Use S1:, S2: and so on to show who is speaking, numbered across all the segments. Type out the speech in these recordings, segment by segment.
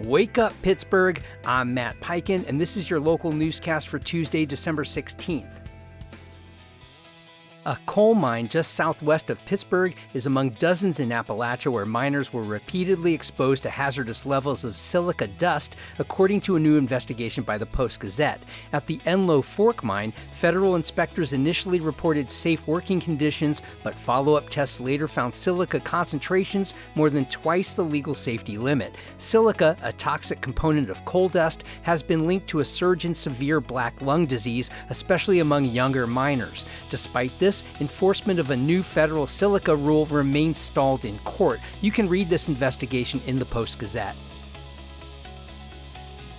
S1: Wake up, Pittsburgh. I'm Matt Peiken, and this is your local newscast for Tuesday, December 16th. A coal mine just southwest of Pittsburgh is among dozens in Appalachia where miners were repeatedly exposed to hazardous levels of silica dust, according to a new investigation by the Post-Gazette. At the Enlow Fork mine, federal inspectors initially reported safe working conditions, but follow-up tests later found silica concentrations more than twice the legal safety limit. Silica, a toxic component of coal dust, has been linked to a surge in severe black lung disease, especially among younger miners. Despite this, enforcement of a new federal silica rule remains stalled in court. You can read this investigation in the Post-Gazette.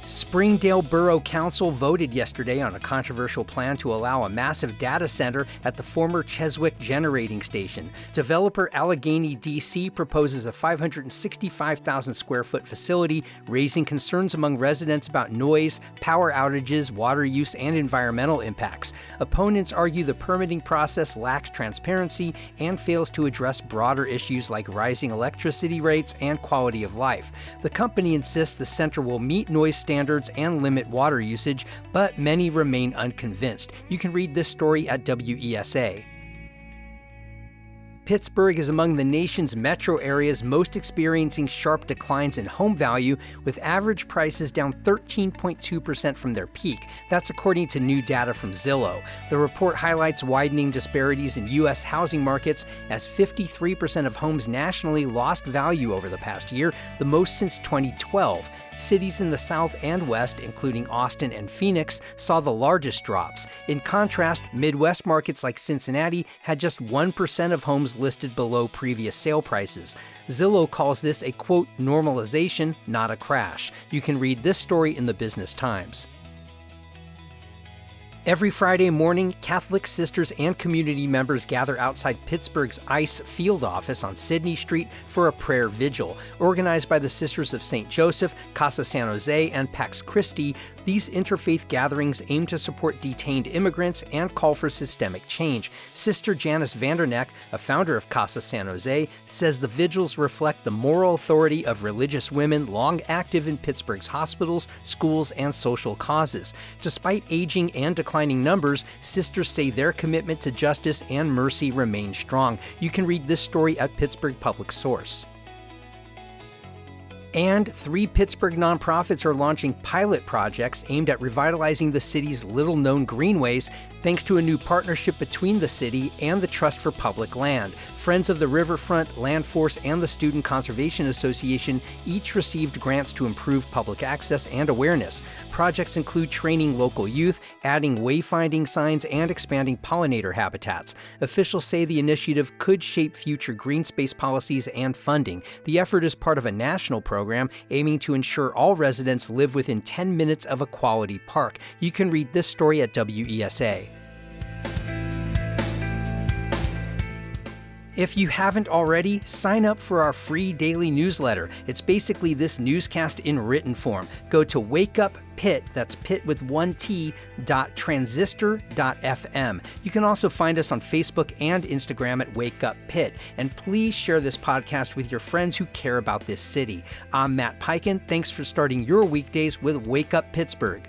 S1: Springdale Borough Council voted yesterday on a controversial plan to allow a massive data center at the former Cheswick generating station. Developer Allegheny DC proposes a 565,000 square foot facility, raising concerns among residents about noise, power outages, water use, and environmental impacts. Opponents argue the permitting process lacks transparency and fails to address broader issues like rising electricity rates and quality of life. The company insists the center will meet noise standards and limit water usage, but many remain unconvinced. You can read this story at WESA. Pittsburgh is among the nation's metro areas most experiencing sharp declines in home value, with average prices down 13.2% from their peak. That's according to new data from Zillow. The report highlights widening disparities in U.S. housing markets as 53% of homes nationally lost value over the past year, the most since 2012. Cities in the South and West, including Austin and Phoenix, saw the largest drops. In contrast, Midwest markets like Cincinnati had just 1% of homes listed below previous sale prices. Zillow calls this a, quote, normalization, not a crash. You can read this story in the Business Times. Every Friday morning, Catholic sisters and community members gather outside Pittsburgh's ICE field office on Sydney Street for a prayer vigil. Organized by the Sisters of St. Joseph, Casa San Jose, and Pax Christi, these interfaith gatherings aim to support detained immigrants and call for systemic change. Sister Janice Vanderneck, a founder of Casa San Jose, says the vigils reflect the moral authority of religious women long active in Pittsburgh's hospitals, schools, and social causes. Despite aging and declining numbers, sisters say their commitment to justice and mercy remains strong. You can read this story at Pittsburgh Public Source. And 3 Pittsburgh nonprofits are launching pilot projects aimed at revitalizing the city's little-known greenways, thanks to a new partnership between the city and the Trust for Public Land. Friends of the Riverfront, Land Force, and the Student Conservation Association each received grants to improve public access and awareness. Projects include training local youth, adding wayfinding signs, and expanding pollinator habitats. Officials say the initiative could shape future green space policies and funding. The effort is part of a national program aiming to ensure all residents live within 10 minutes of a quality park. You can read this story at WESA. If you haven't already, sign up for our free daily newsletter. It's basically this newscast in written form. Go to wakeuppit, that's pit with one T, .transistor.fm. You can also find us on Facebook and Instagram at Wake Up Pitt. And please share this podcast with your friends who care about this city. I'm Matt Peiken. Thanks for starting your weekdays with Wake Up Pittsburgh.